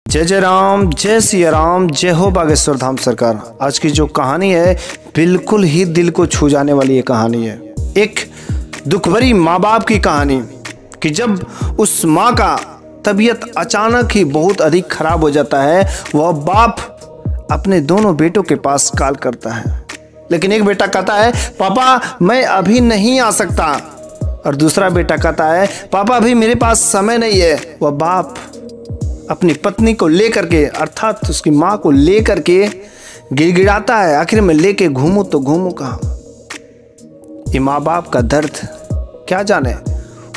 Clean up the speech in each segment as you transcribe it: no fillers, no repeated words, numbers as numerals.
जय जय राम, जय सिया राम, जय हो बागेश्वर धाम सरकार। आज की जो कहानी है बिल्कुल ही दिल को छू जाने वाली ये कहानी है। एक दुख भरी माँ बाप की कहानी कि जब उस माँ का तबीयत अचानक ही बहुत अधिक खराब हो जाता है, वह बाप अपने दोनों बेटों के पास कॉल करता है। लेकिन एक बेटा कहता है पापा मैं अभी नहीं आ सकता, और दूसरा बेटा कहता है पापा अभी मेरे पास समय नहीं है। वह बाप अपनी पत्नी को लेकर के अर्थात उसकी माँ को लेकर के गिड़गिड़ाता है, आखिर में लेके घूमूं तो घूमूं कहाँ। ये माँ बाप का दर्द क्या जाने।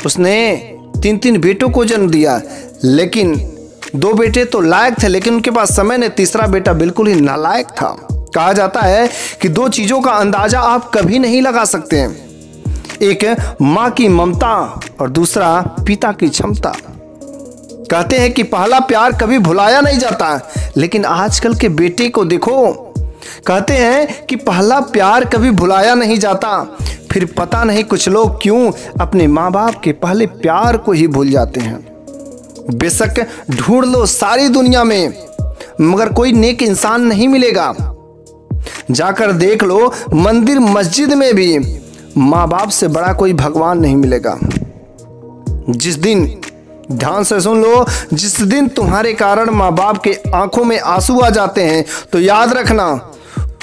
उसने तीन बेटों को जन्म दिया, लेकिन दो बेटे तो लायक थे लेकिन उनके पास समय नहीं। तीसरा बेटा बिल्कुल ही नालायक था। कहा जाता है कि दो चीजों का अंदाजा आप कभी नहीं लगा सकते, एक माँ की ममता और दूसरा पिता की क्षमता। कहते हैं कि पहला प्यार कभी भुलाया नहीं जाता, लेकिन आजकल के बेटे को देखो, कहते हैं कि पहला प्यार कभी भुलाया नहीं जाता, फिर पता नहीं कुछ लोग क्यों अपने माँ बाप के पहले प्यार को ही भूल जाते हैं। बेशक ढूंढ लो सारी दुनिया में, मगर कोई नेक इंसान नहीं मिलेगा। जाकर देख लो मंदिर मस्जिद में भी माँ बाप से बड़ा कोई भगवान नहीं मिलेगा। जिस दिन, ध्यान से सुन लो, जिस दिन तुम्हारे कारण माँ बाप के आंखों में आंसू आ जाते हैं तो याद रखना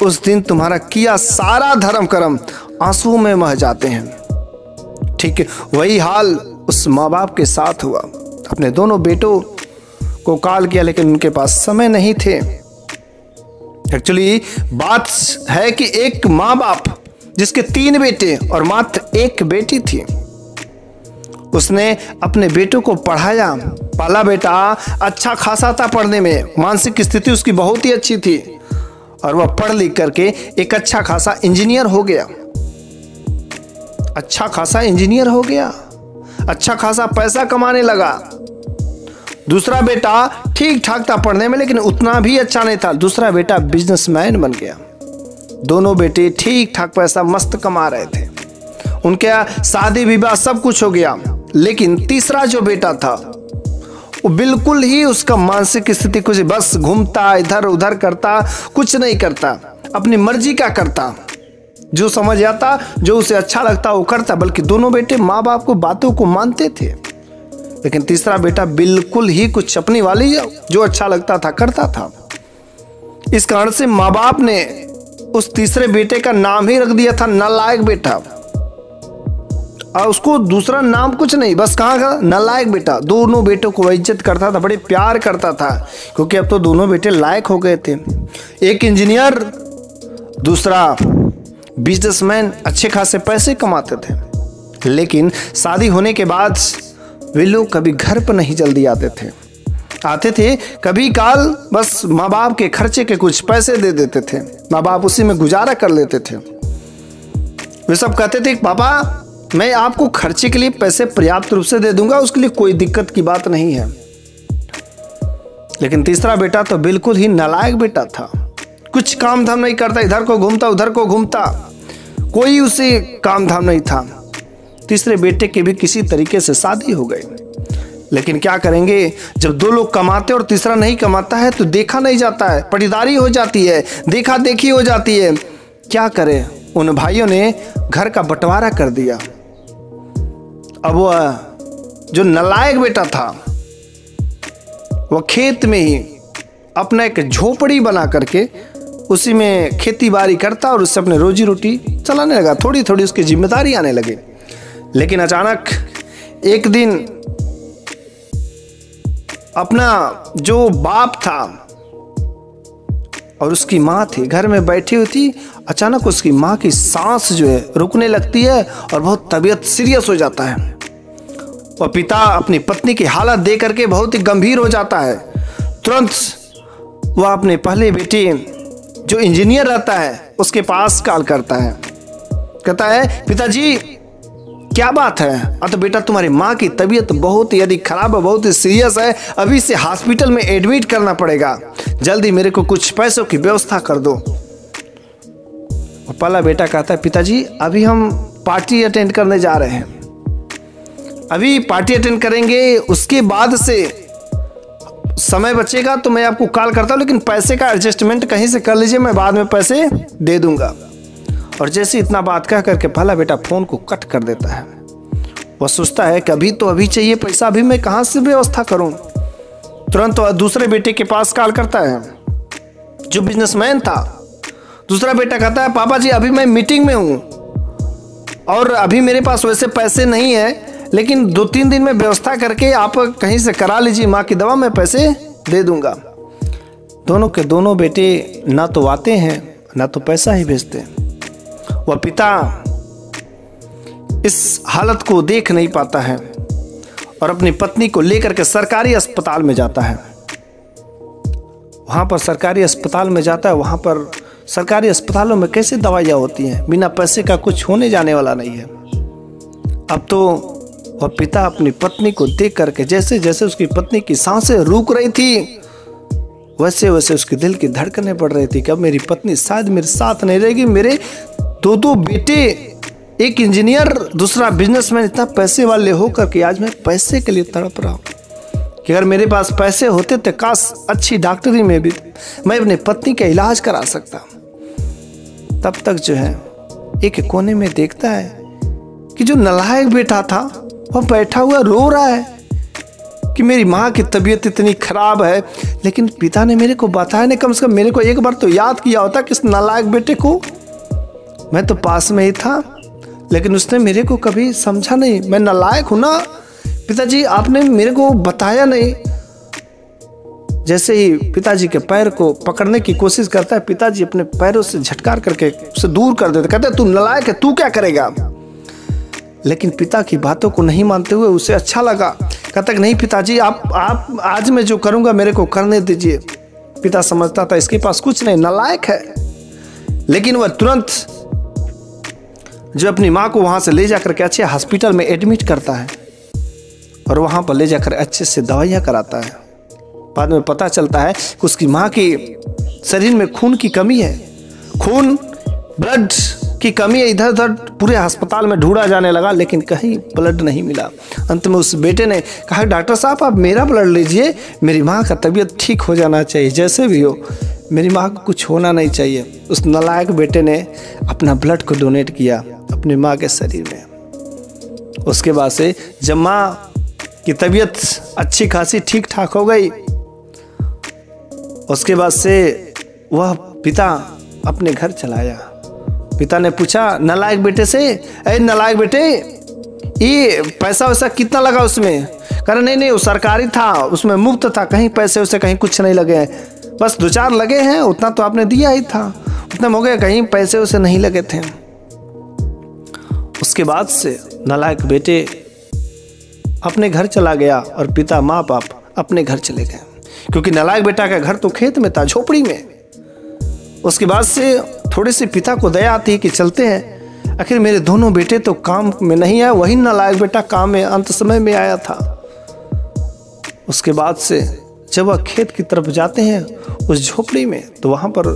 उस दिन तुम्हारा किया सारा धर्म कर्म आंसू में बह जाते हैं। ठीक है, वही हाल उस माँ बाप के साथ हुआ। अपने दोनों बेटों को कॉल किया लेकिन उनके पास समय नहीं थे। एक्चुअली बात है कि एक माँ बाप जिसके 3 बेटे और मात्र एक बेटी थी, उसने अपने बेटों को पढ़ाया। पहला बेटा अच्छा खासा था पढ़ने में, मानसिक स्थिति उसकी बहुत ही अच्छी थी और वह पढ़ लिख करके एक अच्छा खासा इंजीनियर हो गया। अच्छा खासा इंजीनियर हो गया, अच्छा खासा पैसा कमाने लगा। दूसरा बेटा ठीक ठाक था पढ़ने में लेकिन उतना भी अच्छा नहीं था। दूसरा बेटा बिजनेसमैन बन गया। दोनों बेटे ठीक ठाक पैसा मस्त कमा रहे थे, उनके शादी विवाह सब कुछ हो गया। लेकिन तीसरा जो बेटा था वो बिल्कुल ही, उसका मानसिक स्थिति कुछ, बस घूमता इधर उधर करता, कुछ नहीं करता, अपनी मर्जी का करता, जो समझ आता, जो उसे अच्छा लगता वो करता। बल्कि दोनों बेटे माँ बाप को बातों को मानते थे, लेकिन तीसरा बेटा बिल्कुल ही कुछ अपनी वाली, जो अच्छा लगता था करता था। इस कारण से माँ बाप ने उस तीसरे बेटे का नाम ही रख दिया था नालायक बेटा, और उसको दूसरा नाम कुछ नहीं, बस कहाँ का नालायक बेटा। दोनों बेटों को इज्जत करता था, बड़े प्यार करता था, क्योंकि अब तो दोनों बेटे लायक हो गए थे। एक इंजीनियर, दूसरा बिजनेसमैन, अच्छे खासे पैसे कमाते थे। लेकिन शादी होने के बाद वे लोग कभी घर पर नहीं जल्दी आते थे कभी काल, बस माँ बाप के खर्चे के कुछ पैसे दे देते थे, माँ बाप उसी में गुजारा कर लेते थे। वे सब कहते थे पापा मैं आपको खर्चे के लिए पैसे पर्याप्त रूप से दे दूंगा, उसके लिए कोई दिक्कत की बात नहीं है। लेकिन तीसरा बेटा तो बिल्कुल ही नालायक बेटा था, कुछ काम धाम नहीं करता, इधर को घूमता उधर को घूमता, कोई उसे काम धाम नहीं था। तीसरे बेटे की भी किसी तरीके से शादी हो गई, लेकिन क्या करेंगे, जब दो लोग कमाते और तीसरा नहीं कमाता है तो देखा नहीं जाता है, पटीदारी हो जाती है, देखा देखी हो जाती है। क्या करे, उन भाइयों ने घर का बंटवारा कर दिया। अब वह जो नालायक बेटा था वह खेत में ही अपना एक झोपड़ी बना करके उसी में खेती बाड़ी करता और उससे अपने रोजी रोटी चलाने लगा। थोड़ी थोड़ी उसकी जिम्मेदारी आने लगी। लेकिन अचानक एक दिन अपना जो बाप था और उसकी माँ थी, घर में बैठी हुई थी, अचानक उसकी माँ की सांस जो है रुकने लगती है और बहुत तबीयत सीरियस हो जाता है। वह पिता अपनी पत्नी की हालत देख करके बहुत ही गंभीर हो जाता है। तुरंत वह अपने पहले बेटे जो इंजीनियर रहता है उसके पास कॉल करता है, कहता है पिताजी क्या बात है। तो बेटा तुम्हारी माँ की तबीयत बहुत ही अधिक खराब है, बहुत ही सीरियस है, अभी से हॉस्पिटल में एडमिट करना पड़ेगा, जल्दी मेरे को कुछ पैसों की व्यवस्था कर दो। पहला बेटा कहता है पिताजी अभी हम पार्टी अटेंड करने जा रहे हैं, अभी पार्टी अटेंड करेंगे, उसके बाद से समय बचेगा तो मैं आपको कॉल करता हूँ, लेकिन पैसे का एडजस्टमेंट कहीं से कर लीजिए, मैं बाद में पैसे दे दूंगा। और जैसे इतना बात कह करके पहला बेटा फ़ोन को कट कर देता है। वह सोचता है कि अभी तो अभी चाहिए पैसा, अभी मैं कहाँ से व्यवस्था करूँ। तुरंत वह दूसरे बेटे के पास कॉल करता है जो बिजनेसमैन था। दूसरा बेटा कहता है पापा जी अभी मैं मीटिंग में हूँ और अभी मेरे पास वैसे पैसे नहीं है, लेकिन 2-3 दिन में व्यवस्था करके आप कहीं से करा लीजिए माँ की दवा, मैं पैसे दे दूंगा। दोनों के दोनों बेटे ना तो आते हैं ना तो पैसा ही भेजते हैं। वह पिता इस हालत को देख नहीं पाता है और अपनी पत्नी को लेकर के सरकारी अस्पताल में जाता है। वहाँ पर सरकारी अस्पताल में जाता है। वहाँ पर सरकारी अस्पतालों में कैसे दवाइयाँ होती हैं, बिना पैसे का कुछ होने जाने वाला नहीं है। अब तो वह पिता अपनी पत्नी को देख करके, जैसे जैसे उसकी पत्नी की सांसें रुक रही थी, वैसे वैसे उसके दिल की धड़कनें बढ़ रही थी कि अब मेरी पत्नी शायद मेरे साथ नहीं रहेगी। मेरे 2 बेटे, एक इंजीनियर दूसरा बिजनेसमैन, इतना पैसे वाले हो करके आज मैं पैसे के लिए तड़प रहा हूँ कि अगर मेरे पास पैसे होते तो काश अच्छी डॉक्टरी में भी मैं अपनी पत्नी का इलाज करा सकता। तब तक जो है एक कोने में देखता है कि जो नालायक बेटा था वह बैठा हुआ रो रहा है कि मेरी माँ की तबीयत इतनी खराब है, लेकिन पिता ने मेरे को बताया नहीं, कम से कम मेरे को एक बार तो याद किया होता कि इस नालायक बेटे को। मैं तो पास में ही था, लेकिन उसने मेरे को कभी समझा नहीं। मैं नालायक हूँ ना पिताजी, आपने मेरे को बताया नहीं। जैसे ही पिताजी के पैर को पकड़ने की कोशिश करता है, पिताजी अपने पैरों से झटकार करके उसे दूर कर देते, कहते तू नालायक है, तू क्या करेगा। लेकिन पिता की बातों को नहीं मानते हुए उसे अच्छा लगा। कहता कि नहीं पिताजी, आप आज मैं जो करूँगा मेरे को करने दीजिए। पिता समझता था इसके पास कुछ नहीं, नालायक है, लेकिन वह तुरंत जो अपनी माँ को वहाँ से ले जाकर के अच्छे हॉस्पिटल में एडमिट करता है और वहाँ पर ले जाकर अच्छे से दवाइयाँ कराता है। बाद में पता चलता है कि उसकी माँ की शरीर में खून की कमी है, खून ब्लड की कमी है। इधर उधर पूरे अस्पताल में ढूंढा जाने लगा, लेकिन कहीं ब्लड नहीं मिला। अंत में उस बेटे ने कहा डॉक्टर साहब आप मेरा ब्लड लीजिए, मेरी माँ का तबीयत ठीक हो जाना चाहिए, जैसे भी हो मेरी माँ को कुछ होना नहीं चाहिए। उस नालायक बेटे ने अपना ब्लड को डोनेट किया अपनी माँ के शरीर में। उसके बाद से जब माँ की तबीयत अच्छी खासी ठीक ठाक हो गई, उसके बाद से वह पिता अपने घर चला आया। पिता ने पूछा नालायक बेटे से, अरे नालायक बेटे ये पैसा वैसा कितना लगा उसमें। कह रहे नहीं वो सरकारी था, उसमें मुफ्त था, कहीं पैसे उसे कहीं कुछ नहीं लगे हैं, बस 2-4 लगे हैं, उतना तो आपने दिया ही था, उतना हो गया, कहीं पैसे उसे नहीं लगे थे। उसके बाद से नालायक बेटे अपने घर चला गया और पिता माँ बाप अपने घर चले गए, क्योंकि नालायक बेटा का घर तो खेत में था, झोपड़ी में। उसके बाद से थोड़ी सी पिता को दया आती है कि चलते हैं, आखिर मेरे दोनों बेटे तो काम में नहीं आए, वही नालायक बेटा काम में अंत समय में आया था। उसके बाद से जब वह खेत की तरफ जाते हैं उस झोपड़ी में, तो वहाँ पर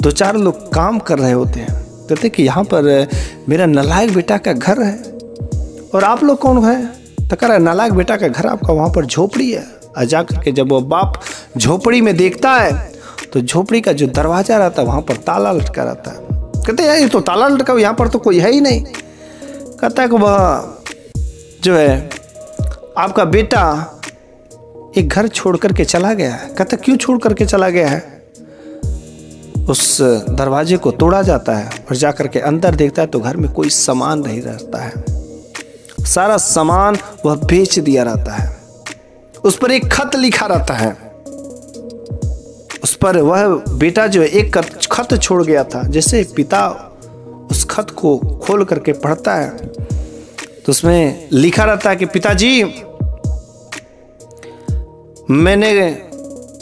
2-4 लोग काम कर रहे होते हैं। कहते कि यहाँ पर मेरा नालायक बेटा का घर है और आप लोग कौन है। तो कह रहा है नालायक बेटा का घर आपका वहाँ पर झोपड़ी है। और जाकर के जब वो बाप झोपड़ी में देखता है तो झोपड़ी का जो दरवाजा रहता है वहाँ पर ताला लटका रहता है। कहते हैं ये तो ताला लटका, यहाँ पर तो कोई है ही नहीं। कहता है कि वह जो है आपका बेटा एक घर छोड़ करके चला गया है। कहता क्यों छोड़ करके चला गया है। उस दरवाजे को तोड़ा जाता है और जाकर के अंदर देखता है तो घर में कोई सामान नहीं रहता है, सारा सामान वह बेच दिया रहता है। उस पर एक खत लिखा रहता है, उस पर वह बेटा जो है एक खत छोड़ गया था। जैसे पिता उस खत को खोल करके पढ़ता है तो उसमें लिखा रहता है कि पिताजी मैंने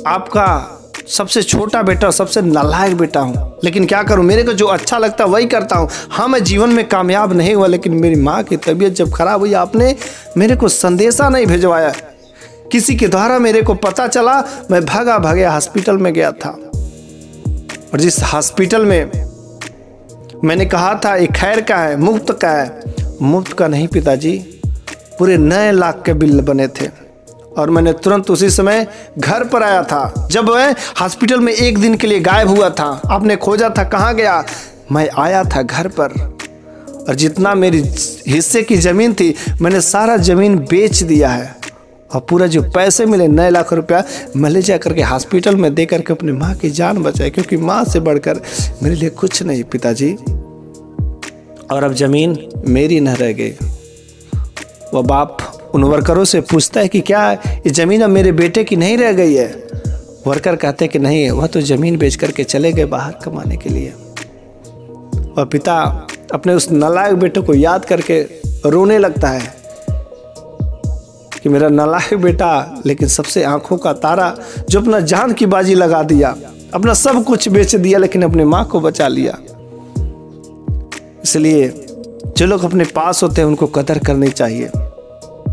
आपका सबसे छोटा बेटा, सबसे नालायक बेटा हूँ, लेकिन क्या करूँ, मेरे को जो अच्छा लगता है वही करता हूँ। हाँ मैं जीवन में कामयाब नहीं हुआ, लेकिन मेरी माँ की तबीयत जब खराब हुई आपने मेरे को संदेशा नहीं भिजवाया, किसी के द्वारा मेरे को पता चला, मैं भागा भागे हॉस्पिटल में गया था। और जिस हॉस्पिटल में मैंने कहा था ये खैर का है, मुफ्त का है, मुफ्त का नहीं पिताजी, पूरे 9 लाख के बिल बने थे और मैंने तुरंत उसी समय घर पर आया था। जब वह हॉस्पिटल में 1 दिन के लिए गायब हुआ था, आपने खोजा था कहाँ गया, मैं आया था घर पर और जितना मेरी हिस्से की ज़मीन थी मैंने सारा ज़मीन बेच दिया है और पूरा जो पैसे मिले 9 लाख रुपया मैं ले जा करके हॉस्पिटल में दे करके अपनी माँ की जान बचाई, क्योंकि माँ से बढ़कर मेरे लिए कुछ नहीं पिताजी। और अब ज़मीन मेरी न रह गई। वह बाप उन वर्करों से पूछता है कि क्या ये ज़मीन अब मेरे बेटे की नहीं रह गई है। वर्कर कहते कि नहीं, वह तो ज़मीन बेच करके चले गए बाहर कमाने के लिए। और पिता अपने उस नालायक बेटे को याद करके रोने लगता है कि मेरा नालायक बेटा, लेकिन सबसे आंखों का तारा, जो अपना जान की बाजी लगा दिया, अपना सब कुछ बेच दिया लेकिन अपने माँ को बचा लिया। इसलिए जो लोग अपने पास होते हैं उनको कदर करनी चाहिए।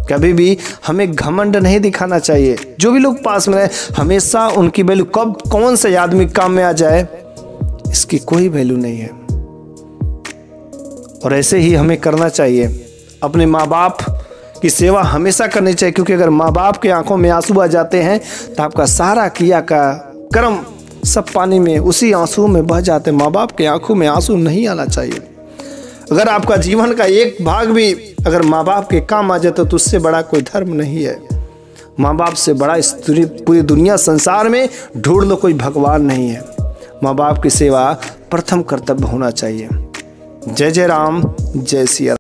कभी भी हमें घमंड नहीं दिखाना चाहिए। जो भी लोग पास में रहे हमेशा उनकी वैल्यू, कब कौन से आदमी काम में आ जाए इसकी कोई वैल्यू नहीं है। और ऐसे ही हमें करना चाहिए। अपने माँ बाप की सेवा हमेशा करनी चाहिए, क्योंकि अगर माँ बाप के आंखों में आंसू आ जाते हैं तो आपका सारा किया का कर्म सब पानी में, उसी आंसू में बह जाते हैं। माँ बाप के आंखों में आंसू नहीं आना चाहिए। अगर आपका जीवन का एक भाग भी अगर माँ बाप के काम आ जाए तो उससे बड़ा कोई धर्म नहीं है। माँ बाप से बड़ा इस पूरी दुनिया संसार में ढूंढ लो, कोई भगवान नहीं है। माँ बाप की सेवा प्रथम कर्तव्य होना चाहिए। जय जय राम, जय सिया राम।